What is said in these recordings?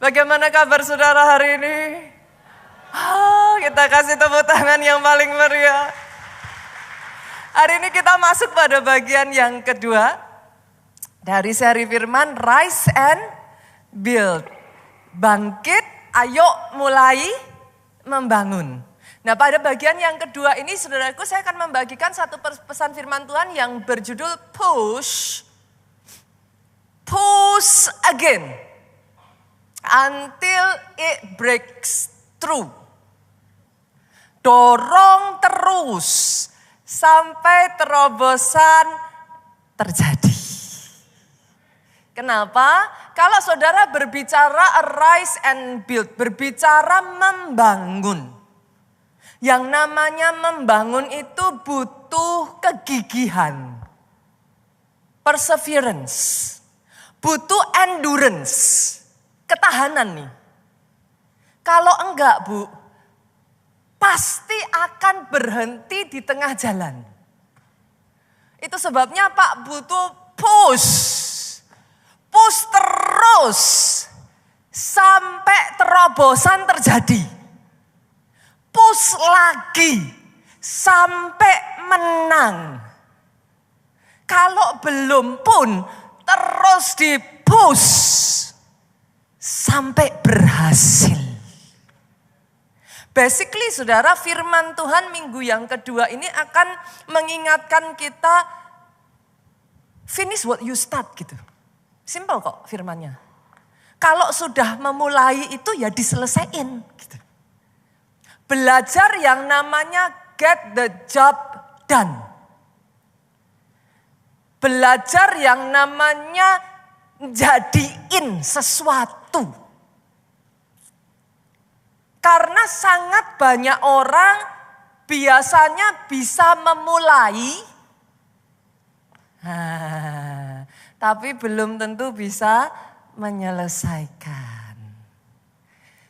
Bagaimana kabar saudara hari ini? Kita kasih tepuk tangan yang paling meriah. Hari ini kita masuk pada bagian yang kedua dari seri firman Rise and Build. Bangkit, ayo mulai membangun. Nah, pada bagian yang kedua ini saudaraku, saya akan membagikan satu pesan firman Tuhan yang berjudul Push again until it breaks through. Dorong terus sampai terobosan terjadi. Kenapa? Kalau saudara berbicara rise and build, berbicara membangun. Yang namanya membangun itu butuh kegigihan, perseverance, butuh endurance, ketahanan nih. Kalau enggak Bu, pasti akan berhenti di tengah jalan. Itu sebabnya Pak butuh push terus sampai terobosan terjadi. Push lagi sampai menang. Kalau belum pun terus di-push sampai berhasil. Basically saudara, firman Tuhan minggu yang kedua ini akan mengingatkan kita finish what you start gitu. Simple kok firmannya. Kalau sudah memulai itu ya diselesaikan gitu. Belajar yang namanya get the job done. Belajar yang namanya jadiin sesuatu. Karena sangat banyak orang biasanya bisa memulai, tapi belum tentu bisa menyelesaikan.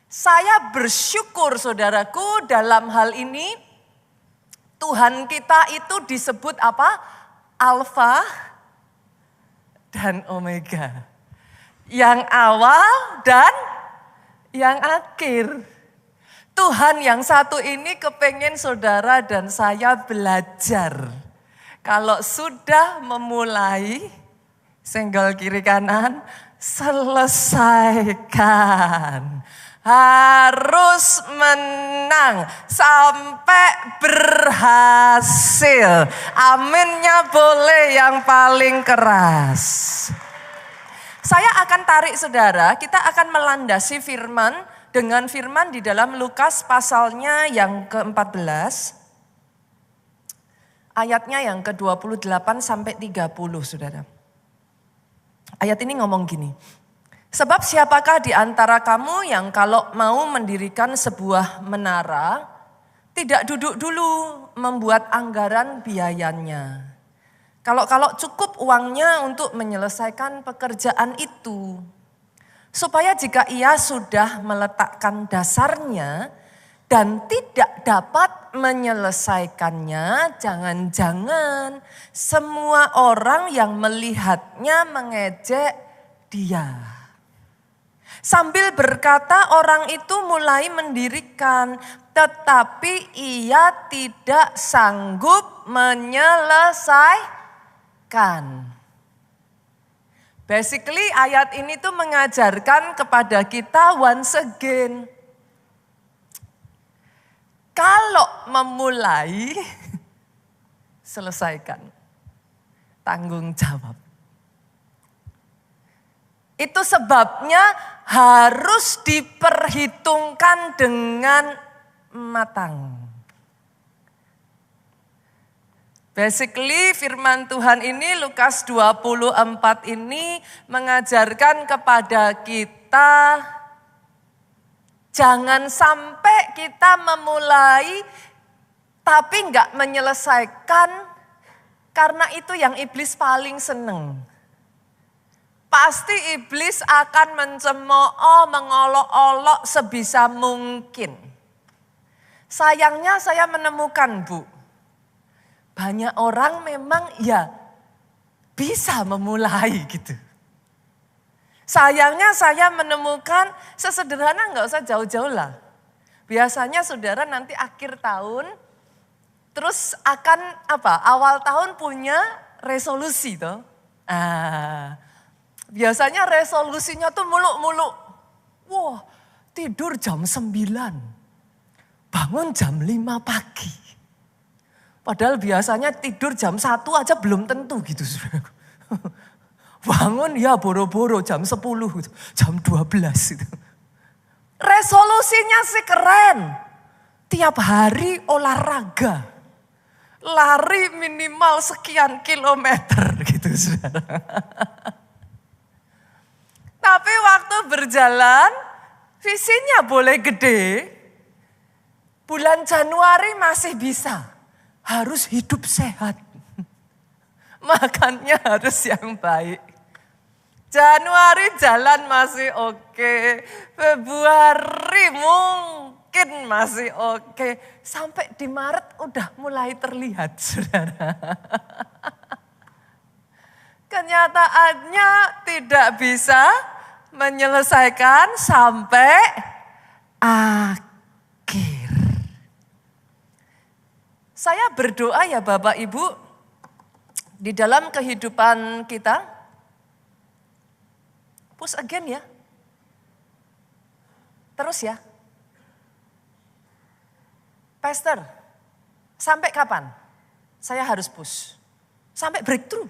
Saya bersyukur saudaraku dalam hal ini Tuhan kita itu disebut apa? Alfa dan Omega. Yang awal dan yang akhir. Tuhan yang satu ini kepengen saudara dan saya belajar. Kalau sudah memulai, senggol kiri kanan, selesaikan. Harus menang sampai berhasil. Aminnya boleh yang paling keras. Saya akan tarik saudara, kita akan melandasi firman dengan firman di dalam Lukas pasalnya yang ke-14. Ayatnya yang ke-28 sampai 30 saudara. Ayat ini ngomong gini. Sebab siapakah di antara kamu yang kalau mau mendirikan sebuah menara, tidak duduk dulu membuat anggaran biayanya. Kalau cukup uangnya untuk menyelesaikan pekerjaan itu. Supaya jika ia sudah meletakkan dasarnya dan tidak dapat menyelesaikannya, jangan-jangan semua orang yang melihatnya mengejek dia. Sambil berkata orang itu mulai mendirikan, tetapi ia tidak sanggup menyelesaikan. Basically ayat ini tuh mengajarkan kepada kita once again. Kalau memulai, selesaikan. Tanggung jawab. Itu sebabnya harus diperhitungkan dengan matang. Basically firman Tuhan ini Lukas 24 ini mengajarkan kepada kita jangan sampai kita memulai tapi enggak menyelesaikan karena itu yang iblis paling seneng. Pasti iblis akan mencemooh, mengolok-olok sebisa mungkin. Sayangnya saya menemukan Bu, banyak orang memang ya bisa memulai gitu. Sayangnya saya menemukan sesederhana nggak usah jauh-jauh lah. Biasanya saudara nanti akhir tahun terus akan awal tahun punya resolusi toh. Biasanya resolusinya tuh muluk-muluk. Wah, tidur jam 9. Bangun jam 5 pagi. Padahal biasanya tidur jam 1 aja belum tentu gitu. Bangun ya boro-boro jam 10, jam 12 gitu. Resolusinya sih keren. Tiap hari olahraga. Lari minimal sekian kilometer gitu saudara. Tapi waktu berjalan, visinya boleh gede. Bulan Januari masih bisa. Harus hidup sehat. Makannya harus yang baik. Januari jalan masih oke. Februari mungkin masih oke. Sampai di Maret udah mulai terlihat, saudara. Kenyataannya tidak bisa menyelesaikan sampai akhir. Saya berdoa ya Bapak Ibu, di dalam kehidupan kita, push again ya. Terus ya. Pastor, sampai kapan? Saya harus push. Sampai breakthrough.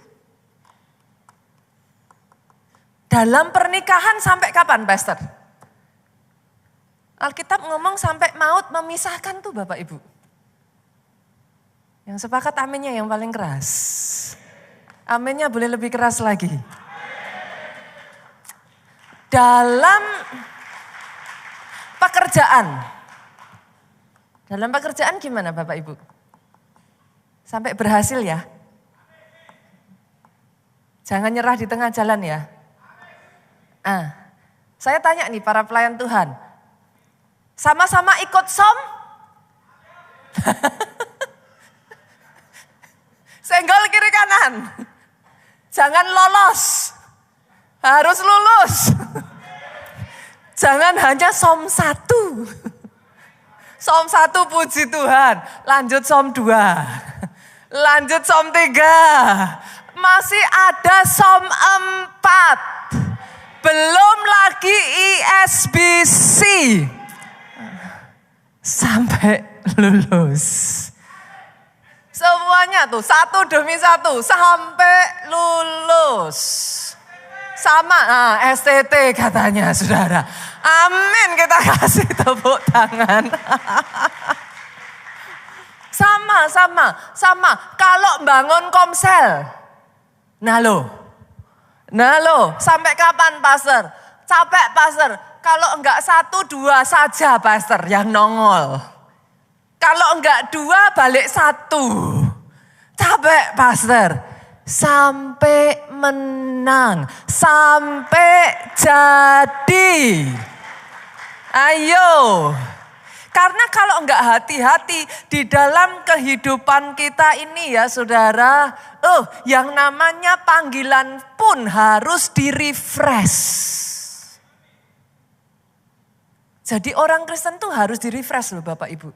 Dalam pernikahan sampai kapan, Pastor? Alkitab ngomong sampai maut memisahkan tuh Bapak Ibu. Yang sepakat aminnya yang paling keras. Aminnya boleh lebih keras lagi. Dalam pekerjaan. Dalam pekerjaan gimana Bapak Ibu? Sampai berhasil ya? Jangan nyerah di tengah jalan ya. Saya tanya nih para pelayan Tuhan. Sama-sama ikut som? Senggol kiri kanan. Jangan lolos. Harus lulus. Jangan hanya som 1. Som 1 puji Tuhan. Lanjut som 2. Lanjut som 3. Masih ada som 4. Belum lagi ISBC. Sampai lulus. Semuanya tuh satu demi satu sampai lulus. Sama STT katanya saudara. Amin, kita kasih tepuk tangan. Sama. Kalau bangun komsel. Nah lo, sampai kapan Pastor? Capek Pastor. Kalau enggak 1, 2 saja Pastor yang nongol. Kalau enggak 2 balik 1. Capek Pastor. Sampai menang. Sampai jadi. Ayo. Karena kalau enggak hati-hati di dalam kehidupan kita ini ya saudara. Yang namanya panggilan pun harus di-refresh. Jadi orang Kristen tuh harus di-refresh loh Bapak Ibu.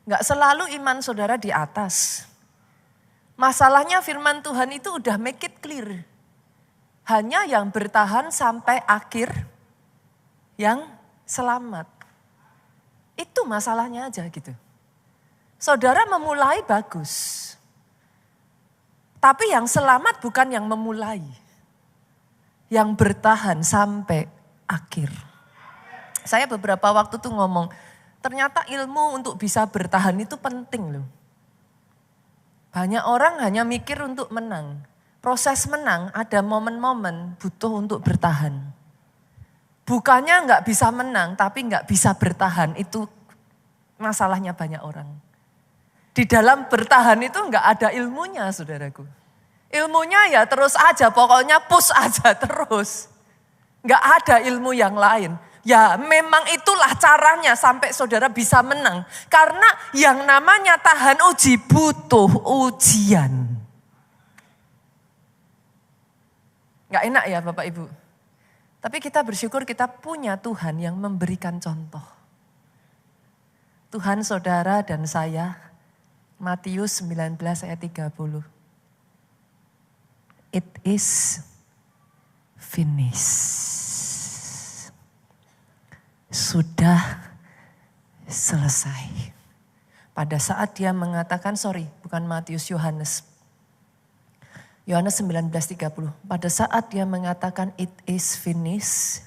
Enggak selalu iman saudara di atas. Masalahnya firman Tuhan itu udah make it clear. Hanya yang bertahan sampai akhir yang selamat. Itu masalahnya aja gitu. Saudara memulai bagus. Tapi yang selamat bukan yang memulai. Yang bertahan sampai akhir. Saya beberapa waktu tuh ngomong, ternyata ilmu untuk bisa bertahan itu penting loh. Banyak orang hanya mikir untuk menang. Proses menang ada momen-momen butuh untuk bertahan. Bukannya nggak bisa menang tapi nggak bisa bertahan, itu masalahnya banyak orang. Di dalam bertahan itu nggak ada ilmunya saudaraku. Ilmunya ya terus aja, pokoknya push aja terus. Nggak ada ilmu yang lain. Ya memang itulah caranya sampai saudara bisa menang. Karena yang namanya tahan uji butuh ujian. Nggak enak ya Bapak Ibu. Tapi kita bersyukur kita punya Tuhan yang memberikan contoh. Tuhan, saudara, dan saya, Matius 19 ayat 30. It is finished. Sudah selesai. Pada saat dia mengatakan, bukan Matius, Yohanes 19:30. Pada saat dia mengatakan it is finished,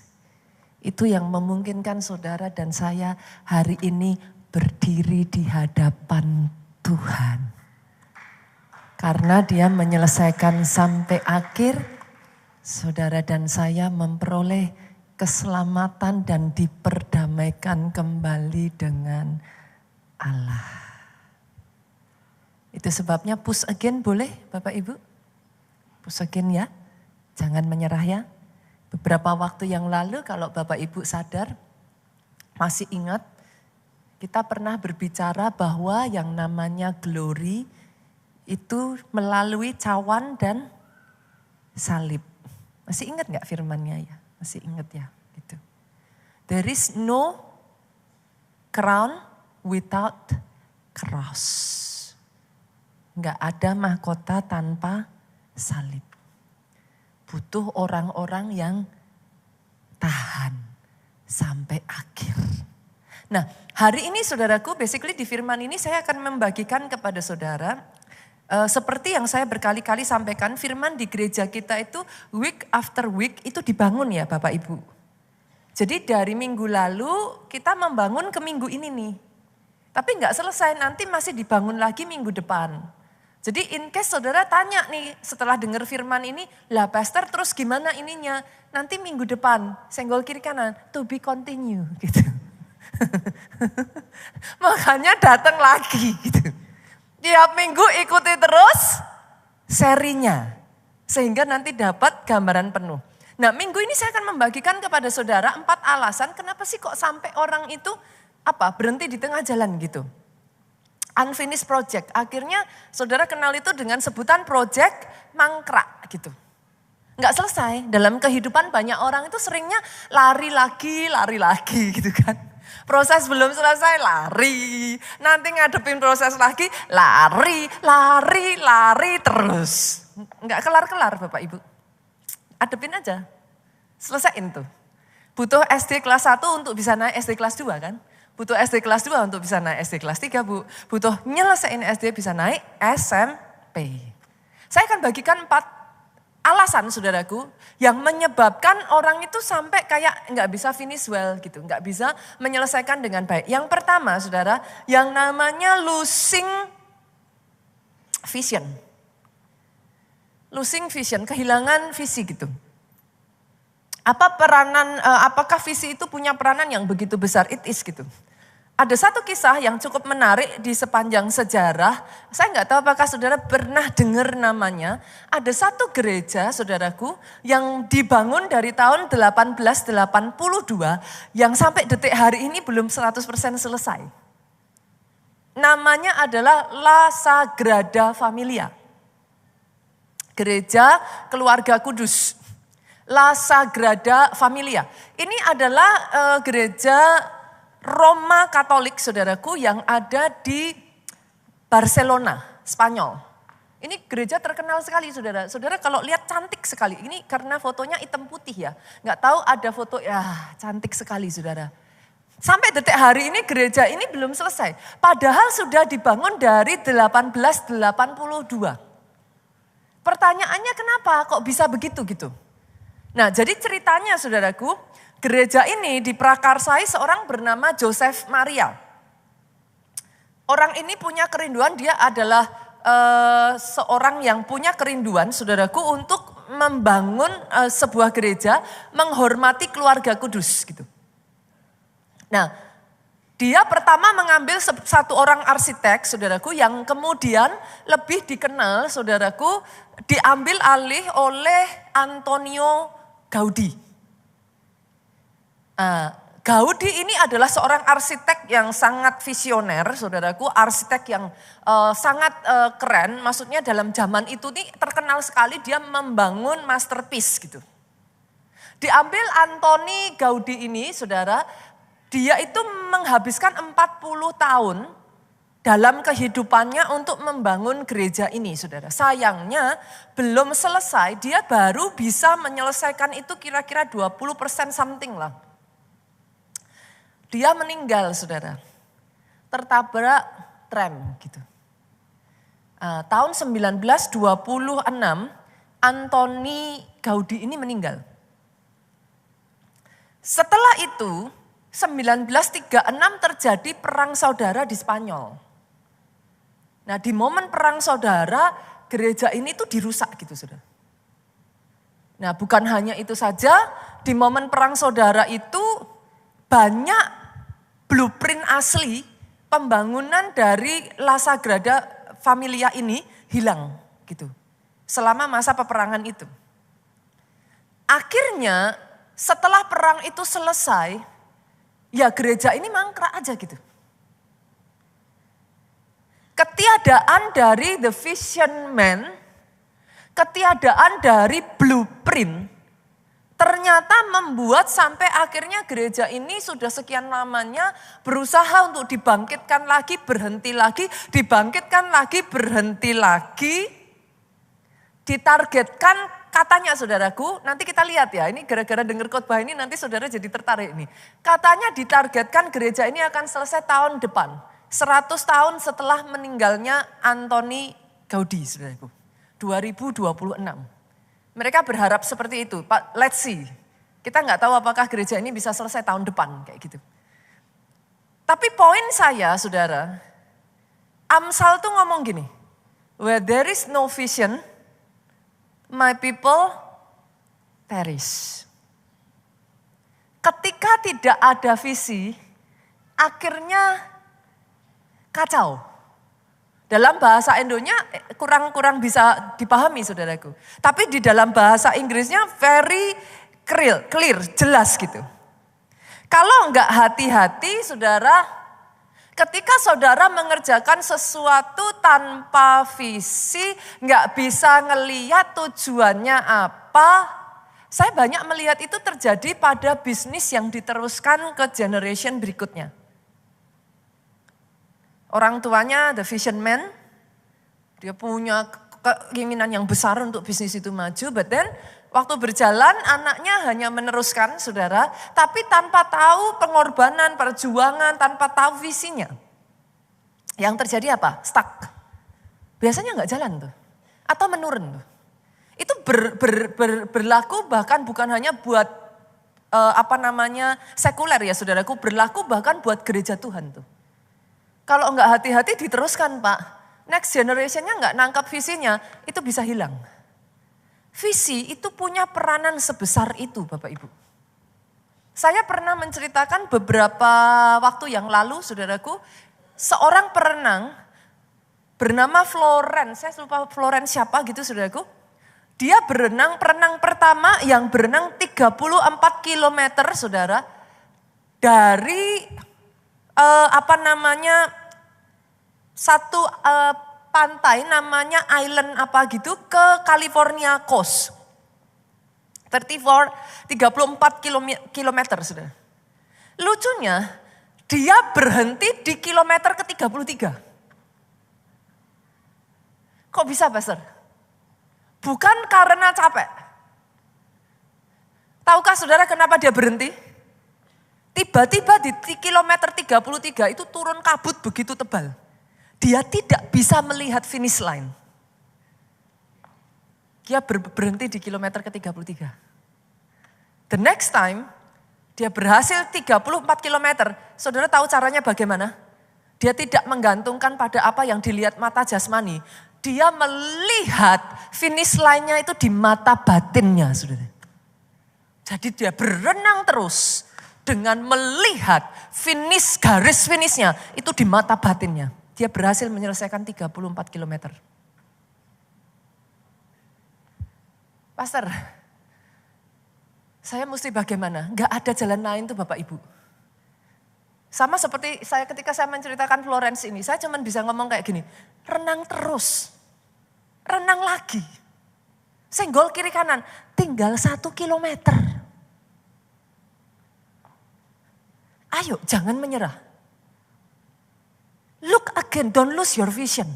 itu yang memungkinkan saudara dan saya hari ini berdiri di hadapan Tuhan. Karena dia menyelesaikan sampai akhir, saudara dan saya memperoleh keselamatan dan diperdamaikan kembali dengan Allah. Itu sebabnya push again boleh Bapak Ibu? Push again ya, jangan menyerah ya. Beberapa waktu yang lalu kalau Bapak Ibu sadar, masih ingat, kita pernah berbicara bahwa yang namanya glory itu melalui cawan dan salib. Masih ingat gak firmannya ya? Masih ingat ya? Gitu. There is no crown without cross. Gak ada mahkota tanpa salib. Butuh orang-orang yang tahan sampai akhir. Nah, hari ini saudaraku, basically di firman ini saya akan membagikan kepada saudara, seperti yang saya berkali-kali sampaikan, firman di gereja kita itu week after week itu dibangun ya Bapak Ibu. Jadi dari minggu lalu kita membangun ke minggu ini nih. Tapi nggak selesai, nanti masih dibangun lagi minggu depan. Jadi in case saudara tanya nih setelah dengar firman ini, lah pastor terus gimana ininya? Nanti minggu depan, senggol kiri kanan, to be continue gitu. Makanya datang lagi gitu. Tiap minggu ikuti terus serinya. Sehingga nanti dapat gambaran penuh. Nah minggu ini saya akan membagikan kepada saudara 4 alasan kenapa sih kok sampai orang itu berhenti di tengah jalan gitu. Unfinished project. Akhirnya saudara kenal itu dengan sebutan project mangkrak gitu. Nggak selesai. Dalam kehidupan banyak orang itu seringnya lari lagi gitu kan. Proses belum selesai lari. Nanti ngadepin proses lagi lari terus. Nggak kelar-kelar Bapak Ibu. Adepin aja. Selesaiin tuh. Butuh SD kelas 1 untuk bisa naik SD kelas 2 kan. Butuh SD kelas 2 untuk bisa naik SD kelas 3 Bu. Butuh nyelesain SD bisa naik SMP. Saya akan bagikan 4 alasan saudaraku yang menyebabkan orang itu sampai kayak nggak bisa finish well gitu. Nggak bisa menyelesaikan dengan baik. Yang pertama saudara, yang namanya losing vision. Losing vision, kehilangan visi gitu. Apakah visi itu punya peranan yang begitu besar? It is gitu. Ada satu kisah yang cukup menarik di sepanjang sejarah. Saya nggak tahu apakah saudara pernah dengar namanya. Ada satu gereja saudaraku yang dibangun dari tahun 1882 yang sampai detik hari ini belum 100% selesai. Namanya adalah La Sagrada Familia. Gereja Keluarga Kudus. La Sagrada Familia. Ini adalah gereja Roma Katolik saudaraku yang ada di Barcelona, Spanyol. Ini gereja terkenal sekali saudara. Saudara kalau lihat cantik sekali. Ini karena fotonya hitam putih ya. Nggak tahu ada foto, ya cantik sekali saudara. Sampai detik hari ini gereja ini belum selesai. Padahal sudah dibangun dari 1882. Pertanyaannya kenapa kok bisa begitu gitu? Nah jadi ceritanya saudaraku, gereja ini diprakarsai seorang bernama Joseph Maria. Orang ini punya kerinduan, dia adalah seorang yang punya kerinduan saudaraku untuk membangun sebuah gereja menghormati keluarga kudus gitu. Nah dia pertama mengambil satu orang arsitek saudaraku yang kemudian lebih dikenal saudaraku diambil alih oleh Antonio Gaudi. Gaudi ini adalah seorang arsitek yang sangat visioner, saudaraku, arsitek yang sangat keren. Maksudnya dalam zaman itu nih terkenal terkenal sekali dia membangun masterpiece gitu. Diambil Antoni Gaudi ini, saudara, dia itu menghabiskan 40 tahun dalam kehidupannya untuk membangun gereja ini, saudara. Sayangnya belum selesai, dia baru bisa menyelesaikan itu kira-kira 20% something lah. Dia meninggal, saudara, tertabrak tram gitu. Tahun 1926, Antoni Gaudi ini meninggal. Setelah itu, 1936 terjadi perang saudara di Spanyol. Nah, di momen perang saudara, gereja ini tuh dirusak gitu, saudara. Nah, bukan hanya itu saja, di momen perang saudara itu banyak blueprint asli pembangunan dari La Sagrada Familia ini hilang gitu. Selama masa peperangan itu. Akhirnya setelah perang itu selesai, ya gereja ini mangkrak aja gitu. Ketiadaan dari the vision man, ketiadaan dari blueprint, ternyata membuat sampai akhirnya gereja ini sudah sekian lamanya berusaha untuk dibangkitkan lagi, berhenti lagi, dibangkitkan lagi, berhenti lagi, ditargetkan. Katanya saudaraku, nanti kita lihat ya, ini gara-gara dengar khotbah ini nanti saudara jadi tertarik nih. Katanya ditargetkan gereja ini akan selesai tahun depan. 100 tahun setelah meninggalnya Antoni Gaudi, saudaraku. 2026. Mereka berharap seperti itu, Pak, let's see. Kita nggak tahu apakah gereja ini bisa selesai tahun depan, kayak gitu. Tapi poin saya, saudara, Amsal tuh ngomong gini, where there is no vision, my people perish. Ketika tidak ada visi, akhirnya kacau. Dalam bahasa Indonya kurang bisa dipahami, saudaraku. Tapi di dalam bahasa Inggrisnya very clear, jelas gitu. Kalau enggak hati-hati, saudara, ketika saudara mengerjakan sesuatu tanpa visi, nggak bisa ngelihat tujuannya apa. Saya banyak melihat itu terjadi pada bisnis yang diteruskan ke generation berikutnya. Orang tuanya the vision man, dia punya keinginan yang besar untuk bisnis itu maju, but then waktu berjalan anaknya hanya meneruskan, saudara, tapi tanpa tahu pengorbanan, perjuangan, tanpa tahu visinya. Yang terjadi apa? Stuck. Biasanya nggak jalan tuh, atau menurun tuh. Itu berlaku bahkan bukan hanya buat sekuler ya saudaraku, berlaku bahkan buat gereja Tuhan tuh. Kalau nggak hati-hati diteruskan, Pak, next generation-nya nggak nangkap visinya, itu bisa hilang. Visi itu punya peranan sebesar itu, Bapak Ibu. Saya pernah menceritakan beberapa waktu yang lalu, saudaraku, seorang perenang bernama Florence, saya lupa Florence siapa gitu, saudaraku. Dia perenang pertama yang berenang 34 km, saudara, dari satu pantai namanya island apa gitu ke California Coast. 34 kilometer sudah. Lucunya dia berhenti di kilometer ke-33. Kok bisa, Pastor? Bukan karena capek. Tahukah saudara kenapa dia berhenti? Tiba-tiba di kilometer 33 itu turun kabut begitu tebal. Dia tidak bisa melihat finish line. Dia berhenti di kilometer ke-33. The next time, dia berhasil 34 kilometer. Saudara tahu caranya bagaimana? Dia tidak menggantungkan pada apa yang dilihat mata jasmani. Dia melihat finish line-nya itu di mata batinnya, saudara. Jadi dia berenang terus dengan melihat garis finishnya itu di mata batinnya. Dia berhasil menyelesaikan 34 kilometer. Pastor, saya mesti bagaimana? Gak ada jalan lain tuh Bapak Ibu. Sama seperti saya ketika saya menceritakan Florence ini, saya cuma bisa ngomong kayak gini, renang terus, renang lagi. Senggol kiri kanan, tinggal 1 kilometer. Ayo, jangan menyerah. Look again, don't lose your vision.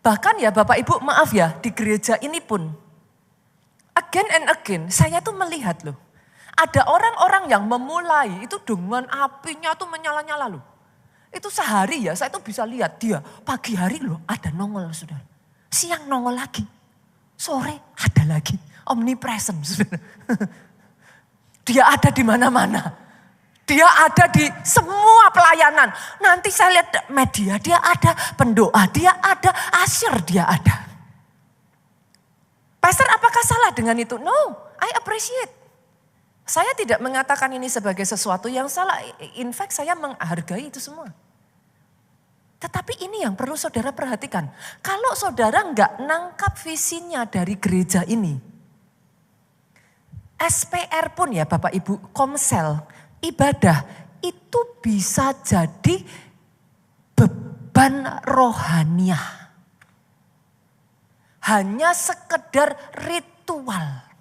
Bahkan ya Bapak Ibu, maaf ya, di gereja ini pun, again and again, saya tuh melihat loh. Ada orang-orang yang memulai, itu dengan apinya tuh menyala-nyala loh. Itu sehari ya, saya tuh bisa lihat dia, pagi hari loh ada nongol saudara. Siang nongol lagi, sore ada lagi, omnipresent saudara. Dia ada di mana-mana. Dia ada di semua pelayanan. Nanti saya lihat media, dia ada, pendoa, dia ada, asyir, dia ada. Pastor, apakah salah dengan itu? No, I appreciate. Saya tidak mengatakan ini sebagai sesuatu yang salah. In fact, saya menghargai itu semua. Tetapi ini yang perlu saudara perhatikan. Kalau saudara nggak nangkap visinya dari gereja ini, SPR pun ya Bapak Ibu, Komsel, ibadah itu bisa jadi beban rohaniah. Hanya sekedar ritual.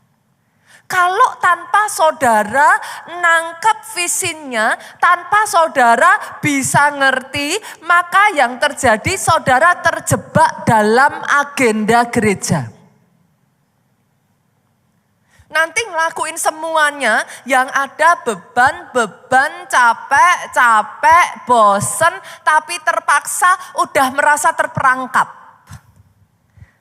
Kalau tanpa saudara nangkep visinya, tanpa saudara bisa ngerti, maka yang terjadi saudara terjebak dalam agenda gereja. Nanti ngelakuin semuanya yang ada beban, capek, bosen, tapi terpaksa udah merasa terperangkap.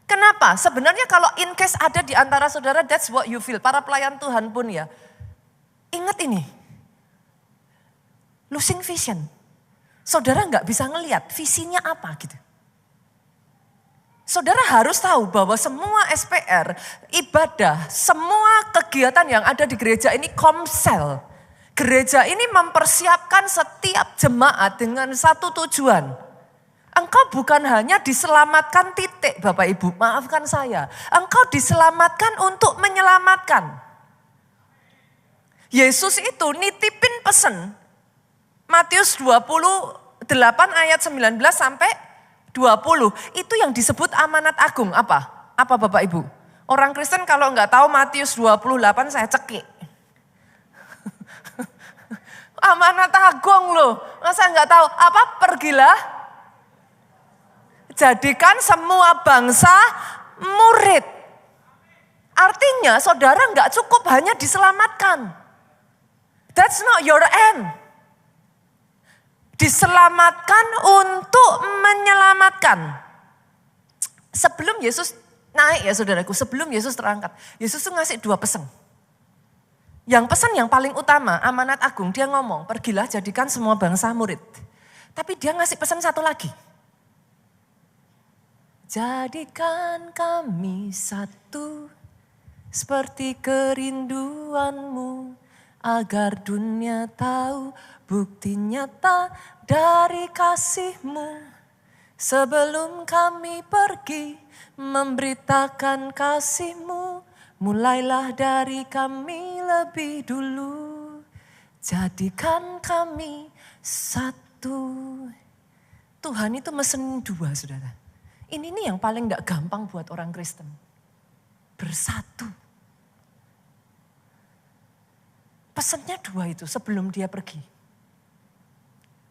Kenapa? Sebenarnya kalau in case ada di antara saudara, that's what you feel. Para pelayan Tuhan pun ya. Ingat ini. Losing vision. Saudara nggak bisa ngelihat visinya apa gitu. Saudara harus tahu bahwa semua SPR, ibadah, semua kegiatan yang ada di gereja ini komsel. Gereja ini mempersiapkan setiap jemaat dengan satu tujuan. Engkau bukan hanya diselamatkan titik Bapak Ibu, maafkan saya. Engkau diselamatkan untuk menyelamatkan. Yesus itu nitipin pesan. Matius 28 ayat 19 sampai 20. Itu yang disebut amanat agung. Apa? Apa Bapak Ibu? Orang Kristen kalau nggak tahu Matius 28 saya cekik. Amanat agung loh. Masa nggak tahu? Apa? Pergilah. Jadikan semua bangsa murid. Artinya saudara nggak cukup hanya diselamatkan. That's not your end. Diselamatkan untuk menyelamatkan. Sebelum Yesus naik ya saudaraku, sebelum Yesus terangkat. Yesus tuh ngasih 2 pesan. Yang pesan yang paling utama, amanat agung, dia ngomong, pergilah jadikan semua bangsa murid. Tapi dia ngasih pesan satu lagi. Jadikan kami satu seperti kerinduanmu agar dunia tahu bukti nyata dari kasihmu. Sebelum kami pergi memberitakan kasihmu, mulailah dari kami lebih dulu. Jadikan kami satu. Tuhan itu mesen 2 saudara. Ini nih yang paling gak gampang buat orang Kristen. Bersatu. Pesannya 2 itu sebelum dia pergi.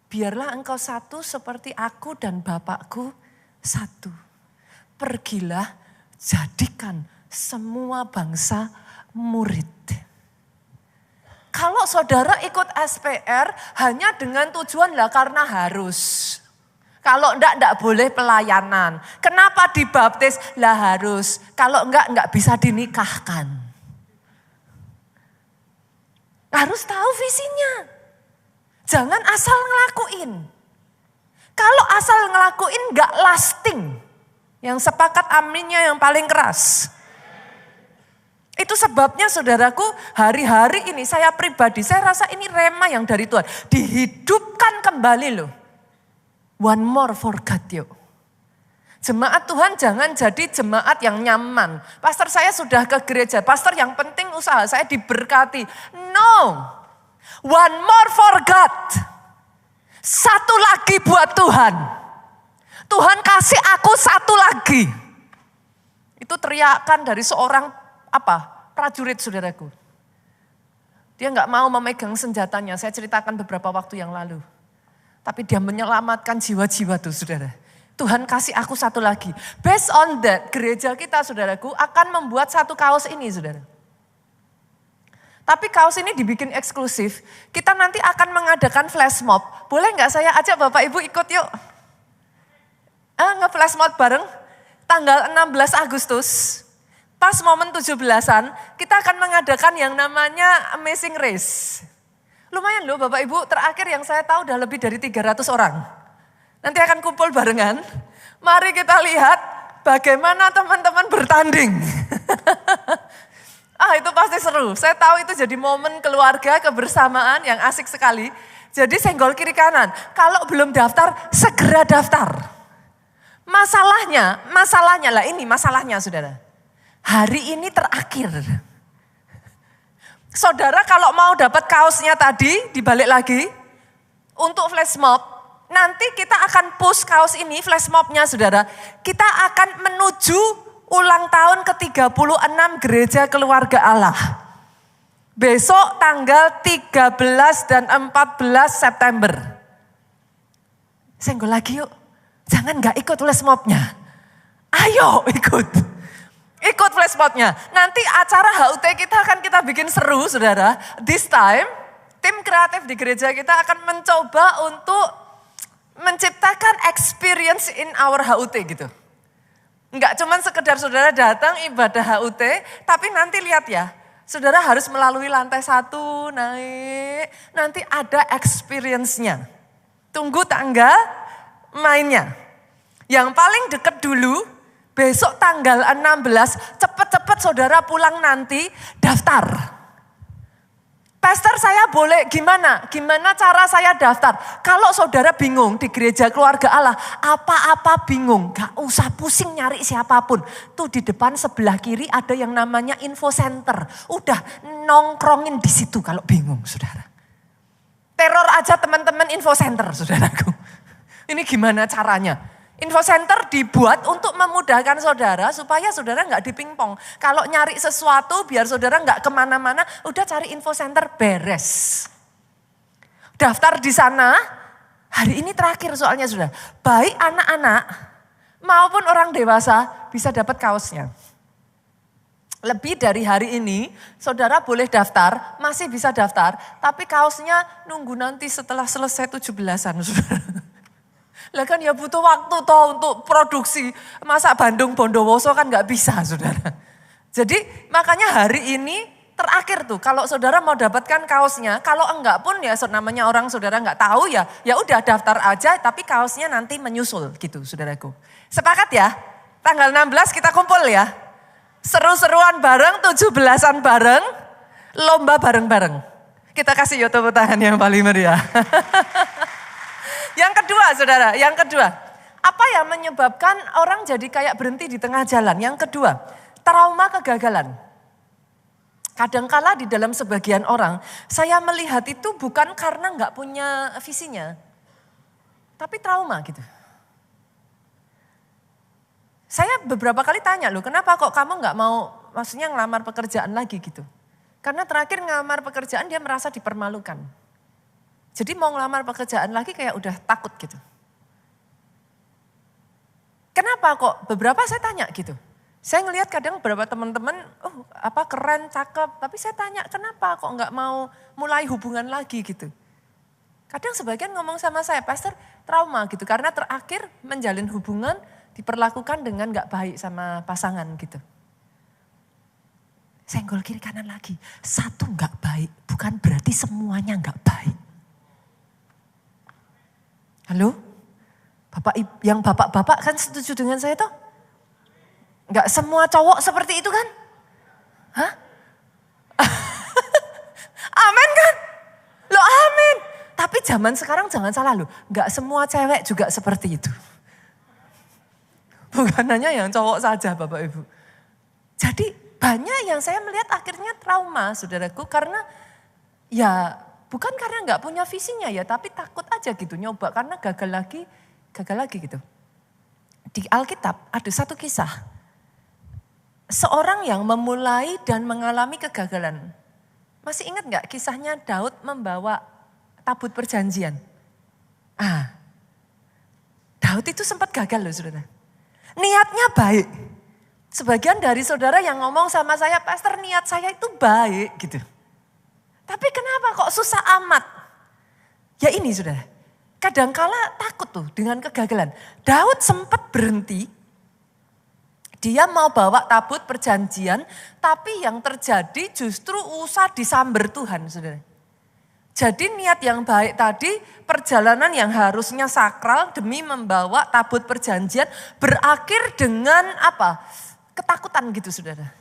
Biarlah engkau satu seperti aku dan Bapakku satu. Pergilah jadikan semua bangsa murid. Kalau saudara ikut SPR hanya dengan tujuan lah karena harus. Kalau enggak boleh pelayanan. Kenapa dibaptis? Lah harus. Kalau enggak bisa dinikahkan. Harus tahu visinya. Jangan asal ngelakuin. Kalau asal ngelakuin enggak lasting. Yang sepakat aminnya yang paling keras. Itu sebabnya saudaraku hari-hari ini saya pribadi, saya rasa ini rema yang dari Tuhan. Dihidupkan kembali loh. One more for God yuk. Jemaat Tuhan jangan jadi jemaat yang nyaman. Pastor saya sudah ke gereja, pastor yang penting usaha saya diberkati. No, one more for God. Satu lagi buat Tuhan. Tuhan kasih aku satu lagi. Itu teriakan dari seorang prajurit saudaraku. Dia nggak mau memegang senjatanya, saya ceritakan beberapa waktu yang lalu. Tapi dia menyelamatkan jiwa-jiwa tuh saudara. Tuhan kasih aku satu lagi. Based on that, gereja kita saudaraku akan membuat satu kaos ini saudara. Tapi kaos ini dibikin eksklusif. Kita nanti akan mengadakan flash mob. Boleh nggak saya ajak Bapak Ibu ikut yuk? Nge-flash mob bareng. Tanggal 16 Agustus. Pas momen 17-an, kita akan mengadakan yang namanya Amazing Race. Lumayan loh Bapak Ibu, terakhir yang saya tahu udah lebih dari 300 orang. Nanti akan kumpul barengan. Mari kita lihat bagaimana teman-teman bertanding. Itu pasti seru. Saya tahu itu jadi momen keluarga, kebersamaan yang asik sekali. Jadi senggol kiri kanan. Kalau belum daftar, segera daftar. Masalahnya lah ini masalahnya saudara. Hari ini terakhir. Saudara kalau mau dapat kaosnya tadi, dibalik lagi. Untuk flash mob, nanti kita akan push kaos ini, flash mobnya saudara. Kita akan menuju ulang tahun ke-36 Gereja Keluarga Allah. Besok tanggal 13 dan 14 September. Senggol lagi yuk. Jangan gak ikut flash mobnya. Ayo ikut. Ikut flash mobnya. Nanti acara HUT kita akan kita bikin seru saudara. This time, tim kreatif di gereja kita akan mencoba untuk menciptakan experience in our HUT gitu. Enggak cuman sekedar saudara datang ibadah HUT, tapi nanti lihat ya, saudara harus melalui lantai 1, naik, nanti ada experience-nya. Tunggu tanggal mainnya. Yang paling deket dulu, besok tanggal 16, cepet-cepet saudara pulang nanti daftar. Pastor saya boleh gimana? Gimana cara saya daftar? Kalau saudara bingung di Gereja Keluarga Allah, apa-apa bingung, gak usah pusing nyari siapapun. Tuh di depan sebelah kiri ada yang namanya info center. Udah nongkrongin di situ kalau bingung saudara. Teror aja teman-teman info center saudaraku. Ini gimana caranya? Info center dibuat untuk memudahkan saudara supaya saudara nggak dipingpong. Kalau nyari sesuatu biar saudara nggak kemana-mana, udah cari info center beres. Daftar di sana, hari ini terakhir soalnya sudah. Baik anak-anak maupun orang dewasa bisa dapat kaosnya. Lebih dari hari ini, saudara boleh daftar, masih bisa daftar, tapi kaosnya nunggu nanti setelah selesai 17-an saudara. Lah kan ya butuh waktu toh untuk produksi. Masa Bandung Bondowoso kan gak bisa saudara. Jadi makanya hari ini terakhir tuh kalau saudara mau dapatkan kaosnya. Kalau enggak pun ya namanya orang saudara gak tahu ya udah daftar aja tapi kaosnya nanti menyusul gitu saudaraku. Sepakat ya? Tanggal 16 kita kumpul ya. Seru-seruan bareng, 17-an bareng, lomba bareng-bareng. Kita kasih ya tepuk tangan yang paling meriah. Yang kedua saudara, yang kedua. Apa yang menyebabkan orang jadi kayak berhenti di tengah jalan? Yang kedua, trauma kegagalan. Kadangkala di dalam sebagian orang, saya melihat itu bukan karena nggak punya visinya. Tapi trauma gitu. Saya beberapa kali tanya loh, kenapa kok kamu nggak mau maksudnya ngelamar pekerjaan lagi gitu. Karena terakhir ngelamar pekerjaan dia merasa dipermalukan. Jadi mau ngelamar pekerjaan lagi kayak udah takut gitu. Kenapa kok? Beberapa saya tanya gitu. Saya ngelihat kadang beberapa teman-teman, keren, cakep. Tapi saya tanya kenapa kok nggak mau mulai hubungan lagi gitu. Kadang sebagian ngomong sama saya, pastor trauma gitu. Karena terakhir menjalin hubungan diperlakukan dengan nggak baik sama pasangan gitu. Senggol kiri kanan lagi. Satu nggak baik bukan berarti semuanya nggak baik. Halo? Yang bapak-bapak kan setuju dengan saya toh? Enggak semua cowok seperti itu kan? Hah? Amin kan? Loh amin. Tapi zaman sekarang jangan salah loh. Enggak semua cewek juga seperti itu. Bukan hanya yang cowok saja Bapak Ibu. Jadi banyak yang saya melihat akhirnya trauma saudaraku. Karena ya bukan karena nggak punya visinya ya, tapi takut aja gitu nyoba karena gagal lagi gitu. Di Alkitab ada satu kisah. seorang yang memulai dan mengalami kegagalan. Masih ingat nggak kisahnya Daud membawa tabut perjanjian? Daud itu sempat gagal loh saudara. Niatnya baik. Sebagian dari saudara yang ngomong sama saya, pastor niat saya itu baik gitu. Tapi kenapa kok susah amat? Ya ini saudara, kadangkala takut tuh dengan kegagalan. Daud sempat berhenti. Dia mau bawa tabut perjanjian, tapi yang terjadi justru usah disamber Tuhan, saudara. Jadi niat yang baik tadi, perjalanan yang harusnya sakral demi membawa tabut perjanjian, berakhir dengan apa? Ketakutan gitu, saudara.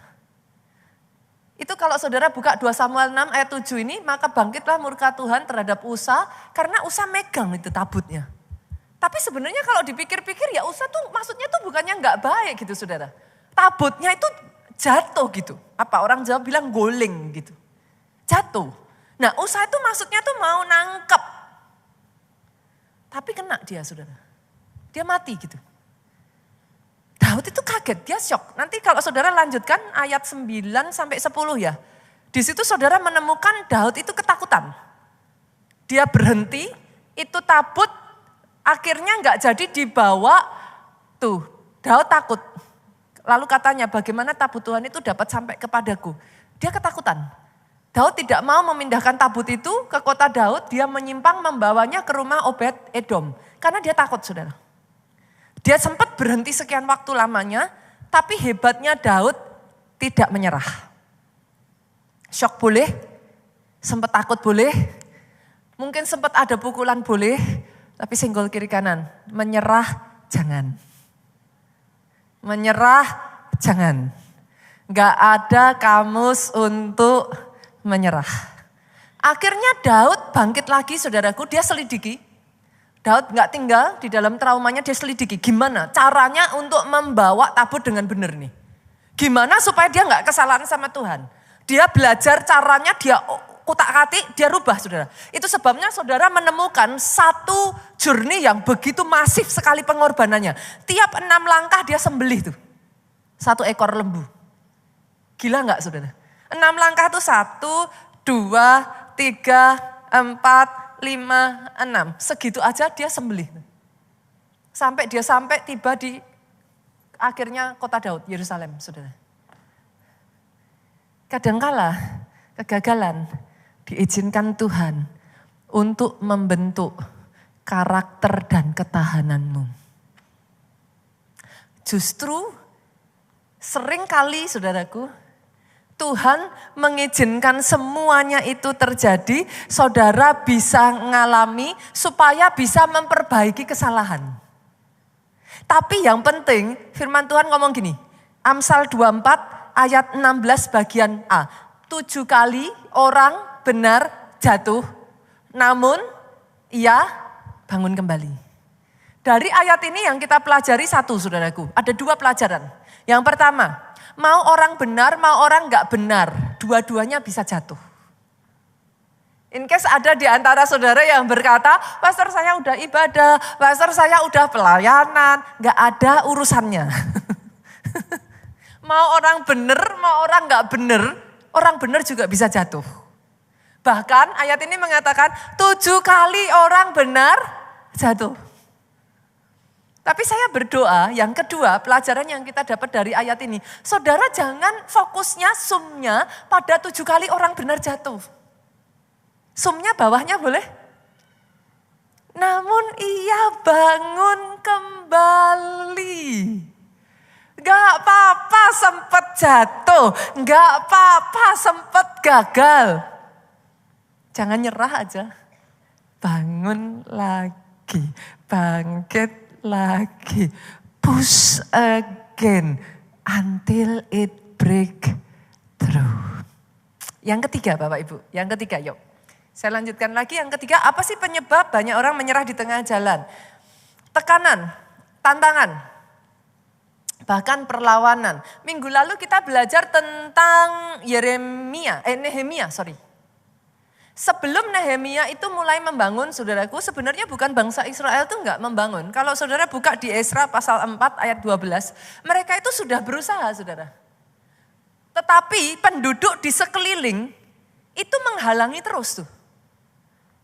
Itu kalau saudara buka 2 Samuel 6 ayat 7 ini, maka bangkitlah murka Tuhan terhadap Usa, karena Usa megang itu tabutnya. Tapi sebenarnya kalau dipikir-pikir ya Usa tuh maksudnya tuh bukannya nggak baik gitu saudara. Tabutnya itu jatuh gitu. Apa orang Jawa bilang goleng gitu. Jatuh. Nah Usa itu maksudnya tuh mau nangkep. Tapi kena dia saudara. Dia mati gitu. Daud itu kaget, dia syok. Nanti kalau saudara lanjutkan ayat 9 sampai 10 ya. Di situ saudara menemukan Daud itu ketakutan. Dia berhenti, itu tabut akhirnya nggak jadi dibawa, tuh Daud takut. Lalu katanya bagaimana tabut Tuhan itu dapat sampai kepadaku. Dia ketakutan. Daud tidak mau memindahkan tabut itu ke kota Daud, dia menyimpang membawanya ke rumah Obed Edom. Karena dia takut saudara. Dia sempat berhenti sekian waktu lamanya, tapi hebatnya Daud tidak menyerah. Syok boleh, sempat takut boleh, mungkin sempat ada pukulan boleh, tapi senggol kiri kanan, menyerah jangan. Menyerah jangan. Gak ada kamus untuk menyerah. Akhirnya Daud bangkit lagi saudaraku, dia selidiki. Daud gak tinggal di dalam traumanya, dia selidiki. Gimana caranya untuk membawa tabut dengan benar nih. Gimana supaya dia gak kesalahan sama Tuhan. Dia belajar caranya, dia kutak-katik, dia rubah saudara. Itu sebabnya saudara menemukan satu journey yang begitu masif sekali pengorbanannya. Tiap 6 langkah dia sembelih tuh. 1 ekor lembu. Gila gak saudara? 6 langkah tuh 1, 2, 3, 4, 5, 6. Segitu aja dia sembelih. Sampai dia tiba di akhirnya kota Daud, Yerusalem saudara. Kadangkala kegagalan diizinkan Tuhan untuk membentuk karakter dan ketahananmu. Justru seringkali saudaraku, Tuhan mengizinkan semuanya itu terjadi, saudara bisa mengalami supaya bisa memperbaiki kesalahan. Tapi yang penting firman Tuhan ngomong gini, Amsal 24 ayat 16 bagian A. 7 kali orang benar jatuh, namun ia bangun kembali. Dari ayat ini yang kita pelajari satu saudaraku, ada 2 pelajaran. Yang pertama, mau orang benar, mau orang gak benar, dua-duanya bisa jatuh. In case ada di antara saudara yang berkata, pastor saya udah ibadah, pastor saya udah pelayanan, gak ada urusannya. Mau orang benar, mau orang gak benar, orang benar juga bisa jatuh. Bahkan ayat ini mengatakan 7 kali orang benar jatuh. Tapi saya berdoa yang kedua pelajaran yang kita dapat dari ayat ini. Saudara jangan fokusnya sumnya pada 7 kali orang benar jatuh. Sumnya bawahnya boleh? Namun ia bangun kembali. Gak apa-apa sempat jatuh. Gak apa-apa sempat gagal. Jangan nyerah aja. Bangun lagi. Bangkit lagi. Push again. Until it break through. Yang ketiga Bapak Ibu. Yang ketiga yuk. Saya lanjutkan lagi. Yang ketiga apa sih penyebab banyak orang menyerah di tengah jalan? Tekanan. Tantangan. Bahkan perlawanan. Minggu lalu kita belajar tentang Nehemia. Sebelum Nehemia itu mulai membangun, saudaraku, sebenarnya bukan bangsa Israel itu enggak membangun. Kalau saudara buka di Esra pasal 4 ayat 12, mereka itu sudah berusaha, saudara. Tetapi penduduk di sekeliling itu menghalangi terus tuh.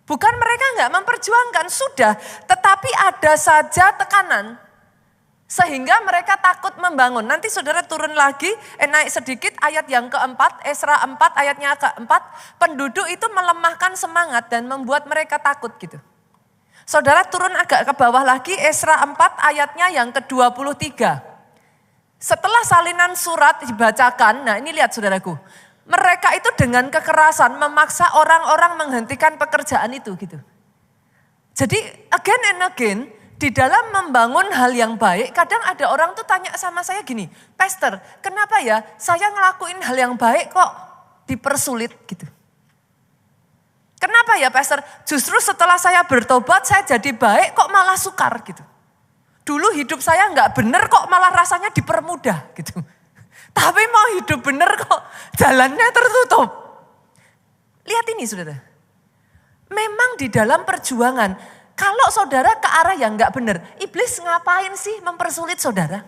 Bukan mereka nggak memperjuangkan, sudah. Tetapi ada saja tekanan. Sehingga mereka takut membangun. Nanti saudara turun lagi, naik sedikit ayat yang keempat, Esra 4 ayatnya keempat. Penduduk itu melemahkan semangat dan membuat mereka takut gitu. Saudara turun agak ke bawah lagi, Esra 4 ayatnya yang ke-23. Setelah salinan surat dibacakan, nah ini lihat saudaraku. Mereka itu dengan kekerasan memaksa orang-orang menghentikan pekerjaan itu gitu. Jadi again and again, di dalam membangun hal yang baik, kadang ada orang tuh tanya sama saya gini, Pastor, kenapa ya saya ngelakuin hal yang baik kok dipersulit gitu. Kenapa ya Pastor, justru setelah saya bertobat saya jadi baik kok malah sukar gitu. Dulu hidup saya nggak bener kok malah rasanya dipermudah gitu. Tapi mau hidup bener kok jalannya tertutup. Lihat ini saudara, memang di dalam perjuangan, kalau saudara ke arah yang gak benar, iblis ngapain sih mempersulit saudara?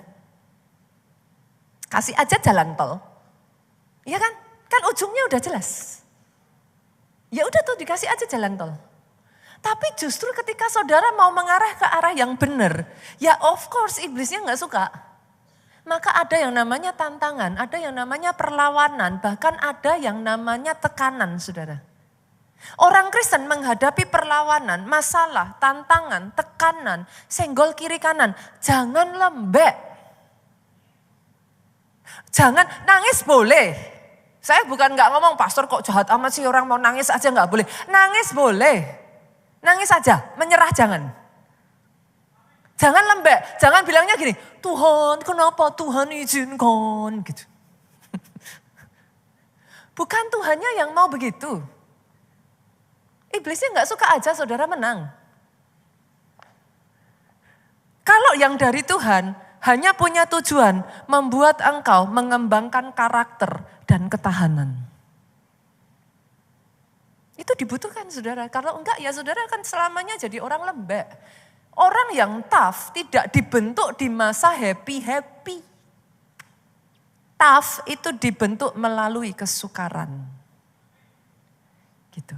Kasih aja jalan tol. Iya kan? Kan ujungnya udah jelas. Ya udah tuh dikasih aja jalan tol. Tapi justru ketika saudara mau mengarah ke arah yang benar, ya of course iblisnya gak suka. Maka ada yang namanya tantangan, ada yang namanya perlawanan, bahkan ada yang namanya tekanan saudara. Orang Kristen menghadapi perlawanan, masalah, tantangan, tekanan, senggol kiri kanan. Jangan lembek. Jangan nangis boleh. Saya bukan nggak ngomong pastor kok jahat amat sih orang mau nangis aja nggak boleh. Nangis boleh. Nangis aja, menyerah jangan. Jangan lembek, jangan bilangnya gini, Tuhan kenapa Tuhan izinkan gitu. Bukan Tuhannya yang mau begitu. Iblisnya nggak suka aja saudara menang. Kalau yang dari Tuhan hanya punya tujuan membuat engkau mengembangkan karakter dan ketahanan. Itu dibutuhkan saudara. Kalau enggak ya saudara akan selamanya jadi orang lembek. Orang yang tough tidak dibentuk di masa happy-happy. Tough itu dibentuk melalui kesukaran. Gitu.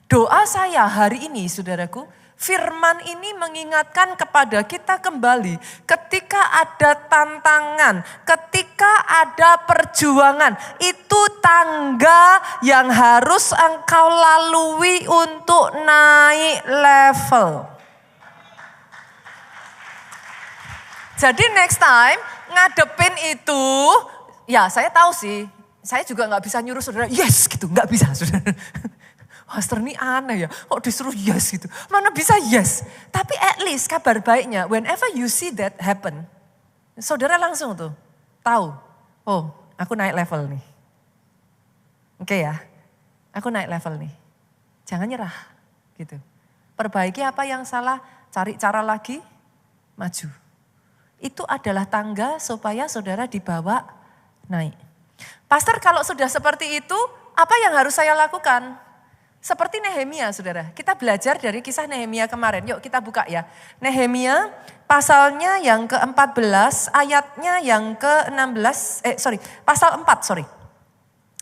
Doa saya hari ini saudaraku, firman ini mengingatkan kepada kita kembali ketika ada tantangan, ketika ada perjuangan, itu tangga yang harus engkau lalui untuk naik level. Jadi next time ngadepin itu, ya saya tahu sih, saya juga gak bisa nyuruh saudara, yes gitu, gak bisa saudara. Pastor ini aneh ya, kok disuruh yes gitu. Mana bisa yes. Tapi at least kabar baiknya, whenever you see that happen, saudara langsung tuh tahu, oh aku naik level nih. Oke ya, aku naik level nih. Jangan nyerah gitu. Perbaiki apa yang salah, cari cara lagi, maju. Itu adalah tangga supaya saudara dibawa naik. Pastor kalau sudah seperti itu, apa yang harus saya lakukan? Seperti Nehemia saudara, kita belajar dari kisah Nehemia kemarin. Yuk kita buka ya. Nehemia pasalnya yang ke-14, ayatnya yang ke-16, pasal 4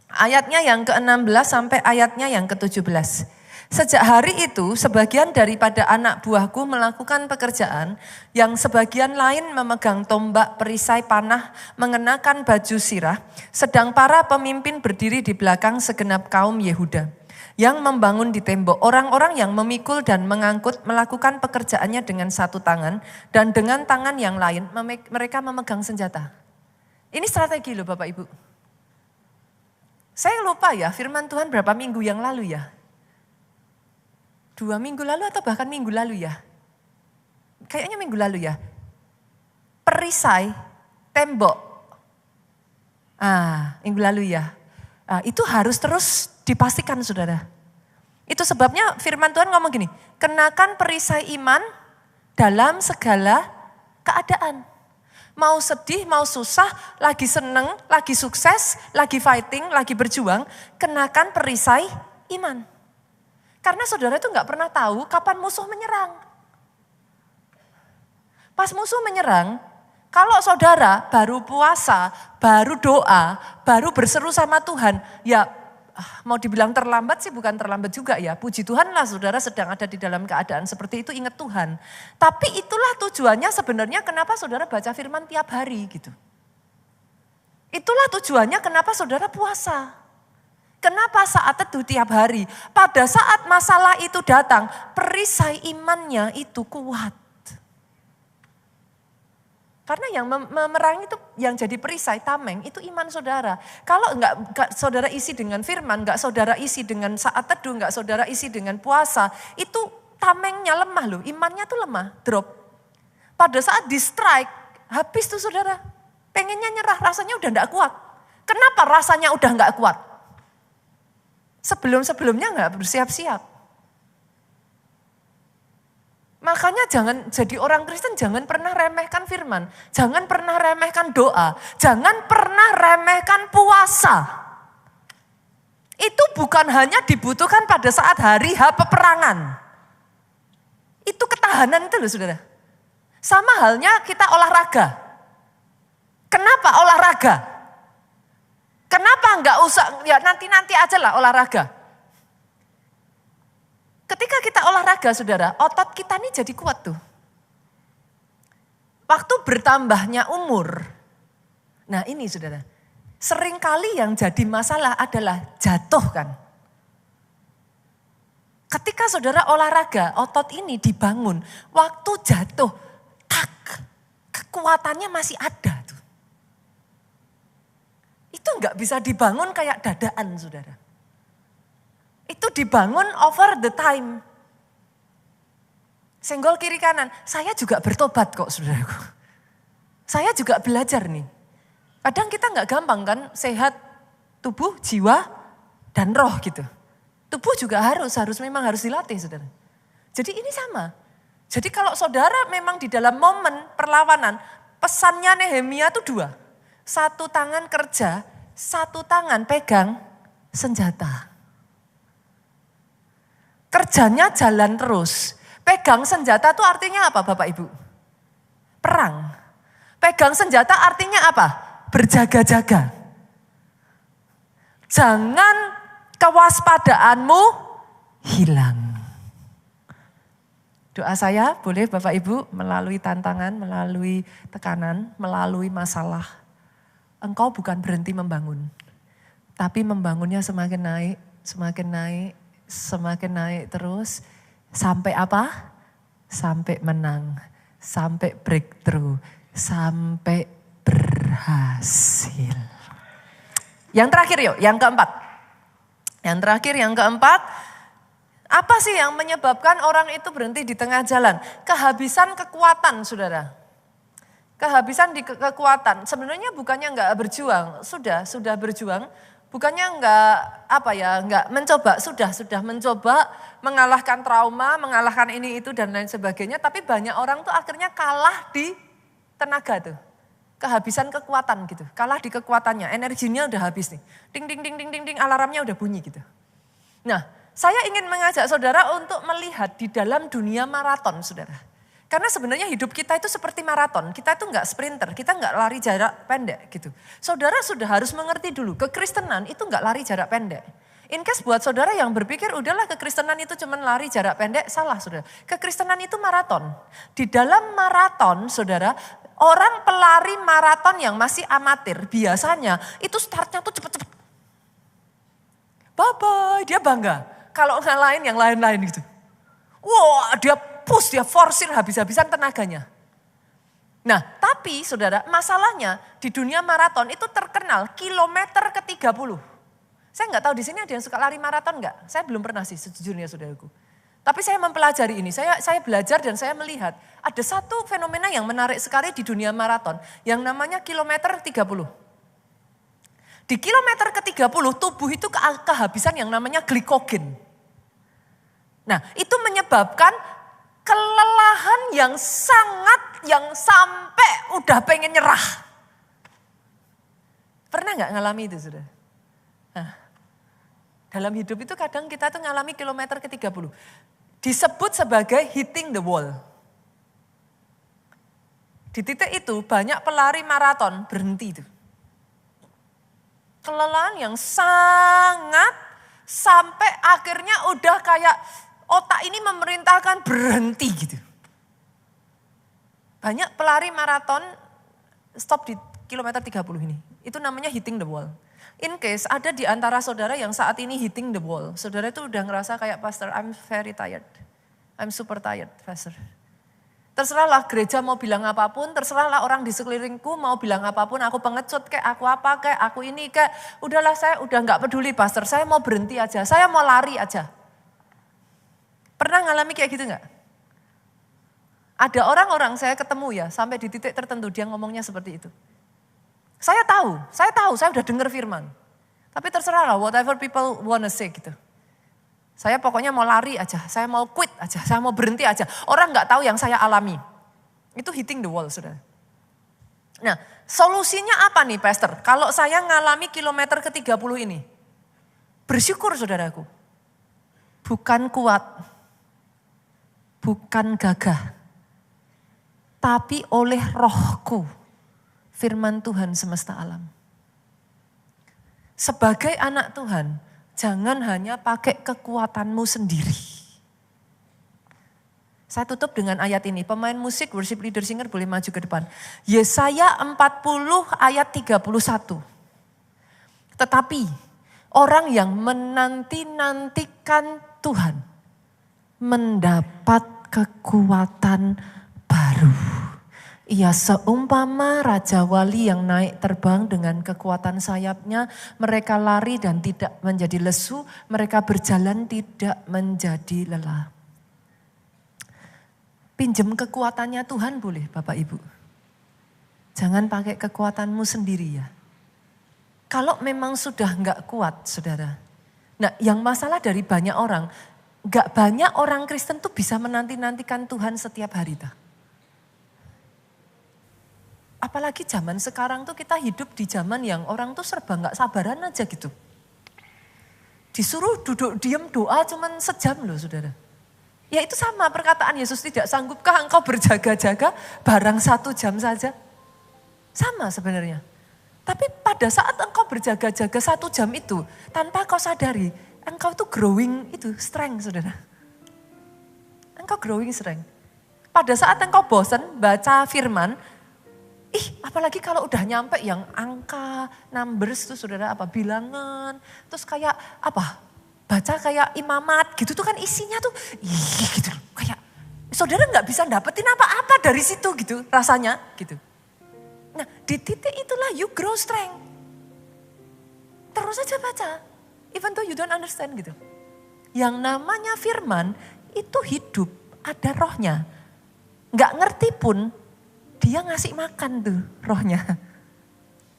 Ayatnya yang ke-16 sampai ayatnya yang ke-17. Sejak hari itu sebagian daripada anak buahku melakukan pekerjaan, yang sebagian lain memegang tombak, perisai, panah, mengenakan baju sirah, sedang para pemimpin berdiri di belakang segenap kaum Yehuda. Yang membangun di tembok, orang-orang yang memikul dan mengangkut melakukan pekerjaannya dengan satu tangan dan dengan tangan yang lain mereka memegang senjata. Ini strategi loh Bapak Ibu. Saya lupa ya firman Tuhan berapa minggu yang lalu ya. 2 minggu lalu atau bahkan minggu lalu ya. Kayaknya minggu lalu ya. Perisai, tembok. Minggu lalu ya. Itu harus terus dipastikan saudara. Itu sebabnya firman Tuhan ngomong gini, kenakan perisai iman dalam segala keadaan. Mau sedih, mau susah, lagi seneng, lagi sukses, lagi fighting, lagi berjuang, kenakan perisai iman. Karena saudara itu gak pernah tahu kapan musuh menyerang. Pas musuh menyerang, Kalau saudara baru puasa, baru doa, baru berseru sama Tuhan, ya mau dibilang terlambat sih bukan terlambat juga ya. Puji Tuhan lah saudara sedang ada di dalam keadaan seperti itu, ingat Tuhan. Tapi itulah tujuannya sebenarnya kenapa saudara baca firman tiap hari gitu. Itulah tujuannya kenapa saudara puasa. Kenapa saat teduh tiap hari? Pada saat masalah itu datang, perisai imannya itu kuat. Karena yang memerangi itu yang jadi perisai, tameng, itu iman saudara. Kalau enggak saudara isi dengan firman, enggak saudara isi dengan saat teduh, enggak saudara isi dengan puasa, itu tamengnya lemah loh, imannya tuh lemah, drop. Pada saat di strike, habis tuh saudara. Pengennya nyerah, rasanya udah enggak kuat. Kenapa rasanya udah enggak kuat? Sebelum-sebelumnya enggak bersiap-siap. Makanya jangan jadi orang Kristen, jangan pernah remehkan firman. Jangan pernah remehkan doa. Jangan pernah remehkan puasa. Itu bukan hanya dibutuhkan pada saat hari H peperangan. Itu ketahanan itu loh saudara. Sama halnya kita olahraga. Kenapa olahraga? Kenapa enggak usah, ya nanti-nanti aja lah olahraga. Ketika kita olahraga saudara, otot kita ini jadi kuat tuh. Waktu bertambahnya umur. Nah ini saudara, seringkali yang jadi masalah adalah jatuh kan. Ketika saudara olahraga, otot ini dibangun. Waktu jatuh, kekuatannya masih ada tuh. Itu enggak bisa dibangun kayak dadaan saudara. Itu dibangun over the time. Senggol kiri kanan. Saya juga bertobat kok saudaraku. Saya juga belajar nih. Kadang kita nggak gampang kan sehat tubuh, jiwa, dan roh gitu. Tubuh juga memang harus dilatih saudara. Jadi ini sama. Jadi kalau saudara memang di dalam momen perlawanan, pesannya Nehemia itu 2. Satu tangan kerja, satu tangan pegang senjata. Kerjanya jalan terus. Pegang senjata itu artinya apa Bapak Ibu? Perang. Pegang senjata artinya apa? Berjaga-jaga. Jangan kewaspadaanmu hilang. Doa saya boleh Bapak Ibu melalui tantangan, melalui tekanan, melalui masalah. Engkau bukan berhenti membangun. Tapi membangunnya semakin naik, semakin naik. Semakin naik terus sampai apa? Sampai menang, sampai breakthrough, sampai berhasil. Yang terakhir yuk, yang keempat. Yang keempat, apa sih yang menyebabkan orang itu berhenti di tengah jalan? Kehabisan kekuatan saudara. Kehabisan di kekuatan, sebenarnya bukannya enggak berjuang, sudah berjuang. Bukannya enggak mencoba, sudah mencoba mengalahkan trauma, mengalahkan ini itu dan lain sebagainya. Tapi banyak orang tuh akhirnya kalah di tenaga tuh. Kehabisan kekuatan gitu, kalah di kekuatannya, energinya udah habis nih. Ding ding ding ding ding ding, alarmnya udah bunyi gitu. Nah, saya ingin mengajak saudara untuk melihat di dalam dunia maraton saudara. Karena sebenarnya hidup kita itu seperti maraton. Kita itu enggak sprinter, kita enggak lari jarak pendek gitu. Saudara sudah harus mengerti dulu, kekristenan itu enggak lari jarak pendek. In case buat saudara yang berpikir udahlah kekristenan itu cuma lari jarak pendek, salah saudara. Kekristenan itu maraton. Di dalam maraton saudara, orang pelari maraton yang masih amatir biasanya itu startnya tuh cepet-cepet. Bye-bye, dia bangga. Kalau ngalahin yang lain-lain gitu. Wah, dia push, dia forsir habis-habisan tenaganya. Nah, tapi saudara, masalahnya di dunia maraton itu terkenal kilometer ke-30. Saya nggak tahu di sini ada yang suka lari maraton nggak? Saya belum pernah sih sejujurnya saudaraku. Tapi saya mempelajari ini, saya belajar dan saya melihat ada satu fenomena yang menarik sekali di dunia maraton yang namanya kilometer 30. Di kilometer ke-30 tubuh itu kehabisan yang namanya glikogen. Nah, itu menyebabkan kelelahan yang sampai udah pengen nyerah. Pernah nggak ngalami itu sudah? Nah, dalam hidup itu kadang kita tuh ngalami kilometer ke-30. Disebut sebagai hitting the wall. Di titik itu banyak pelari maraton berhenti itu. Kelelahan yang sangat sampai akhirnya udah kayak otak ini memerintahkan berhenti gitu. Banyak pelari maraton stop di kilometer 30 ini. Itu namanya hitting the wall. In case ada di antara saudara yang saat ini hitting the wall. Saudara itu udah ngerasa kayak pastor, I'm very tired. I'm super tired, pastor. Terserahlah gereja mau bilang apapun, terserahlah orang di sekelilingku mau bilang apapun, aku pengecut kayak aku apa kayak aku ini kayak, udahlah saya udah gak peduli pastor, saya mau berhenti aja, saya mau lari aja. Pernah ngalami kayak gitu gak? Ada orang-orang saya ketemu ya, sampai di titik tertentu dia ngomongnya seperti itu. Saya tahu, saya udah dengar firman. Tapi terserahlah whatever people wanna say gitu. Saya pokoknya mau lari aja, saya mau quit aja, saya mau berhenti aja. Orang gak tahu yang saya alami. Itu hitting the wall, saudara. Nah, solusinya apa nih, pastor? Kalau saya ngalami kilometer ke-30 ini. Bersyukur, saudaraku. Bukan kuat, bukan gagah. Tapi oleh rohku, firman Tuhan semesta alam. Sebagai anak Tuhan, jangan hanya pakai kekuatanmu sendiri. Saya tutup dengan ayat ini. Pemain musik, worship leader, singer boleh maju ke depan. Yesaya 40 ayat 31. Tetapi orang yang menanti-nantikan Tuhan mendapat kekuatan baru. Ia seumpama Raja Wali yang naik terbang dengan kekuatan sayapnya. Mereka lari dan tidak menjadi lesu. Mereka berjalan tidak menjadi lelah. Pinjam kekuatannya Tuhan boleh Bapak Ibu. Jangan pakai kekuatanmu sendiri ya. Kalau memang sudah enggak kuat saudara. Nah yang masalah dari banyak orang. Enggak banyak orang Kristen tuh bisa menanti-nantikan Tuhan setiap hari. Apalagi zaman sekarang tuh kita hidup di zaman yang orang tuh serba gak sabaran aja gitu. Disuruh duduk diam doa cuman sejam loh saudara. Ya itu sama perkataan Yesus, tidak sanggupkah engkau berjaga-jaga barang 1 jam saja? Sama sebenarnya. Tapi pada saat engkau berjaga-jaga 1 jam itu, tanpa kau sadari, engkau tuh growing itu strength saudara. Engkau growing strength. Pada saat engkau bosan baca firman, apalagi kalau udah nyampe yang angka, numbers tuh saudara apa, bilangan. Terus kayak apa, baca kayak imamat gitu tuh kan isinya tuh, gitu. Kayak saudara gak bisa dapetin apa-apa dari situ gitu rasanya gitu. Nah di titik itulah you grow strength. Terus aja baca, even though you don't understand gitu. Yang namanya firman itu hidup, ada rohnya. Gak ngerti pun, dia ngasih makan tuh rohnya.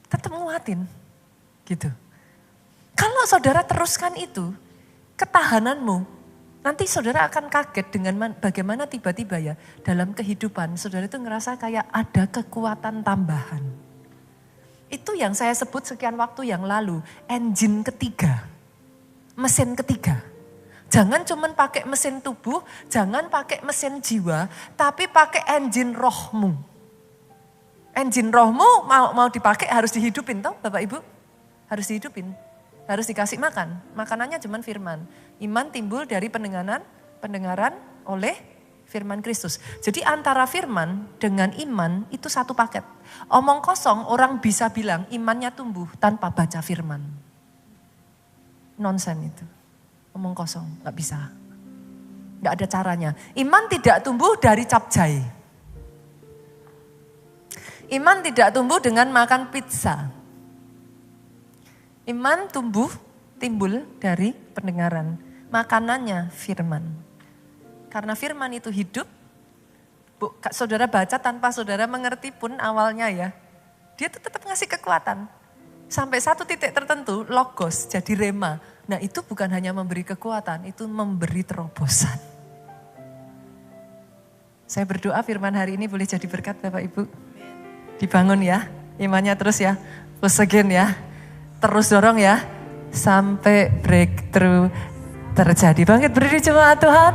Tetap nguatin gitu. Kalau saudara teruskan itu, ketahananmu, nanti saudara akan kaget dengan bagaimana tiba-tiba ya dalam kehidupan saudara itu ngerasa kayak ada kekuatan tambahan. Itu yang saya sebut sekian waktu yang lalu, engine ketiga, mesin ketiga. Jangan cuman pakai mesin tubuh, jangan pakai mesin jiwa, tapi pakai engine rohmu. Engine rohmu mau dipakai harus dihidupin toh Bapak Ibu. Harus dihidupin, harus dikasih makan. Makanannya cuman firman. Iman timbul dari pendengaran oleh firman Kristus. Jadi antara firman dengan iman itu satu paket. Omong kosong orang bisa bilang imannya tumbuh tanpa baca firman. Nonsen itu. Omong kosong, gak bisa. Gak ada caranya. Iman tidak tumbuh dari capcay. Iman tidak tumbuh dengan makan pizza. Iman timbul dari pendengaran. Makanannya firman. Karena firman itu hidup, saudara baca tanpa saudara mengerti pun awalnya ya. Dia tuh tetap ngasih kekuatan. Sampai satu titik tertentu, logos jadi rema. Nah itu bukan hanya memberi kekuatan, itu memberi terobosan. Saya berdoa firman hari ini boleh jadi berkat Bapak Ibu. Dibangun ya, imannya terus ya, push again ya, terus dorong ya, sampai breakthrough terjadi. Bangkit berdiri jemaat Tuhan.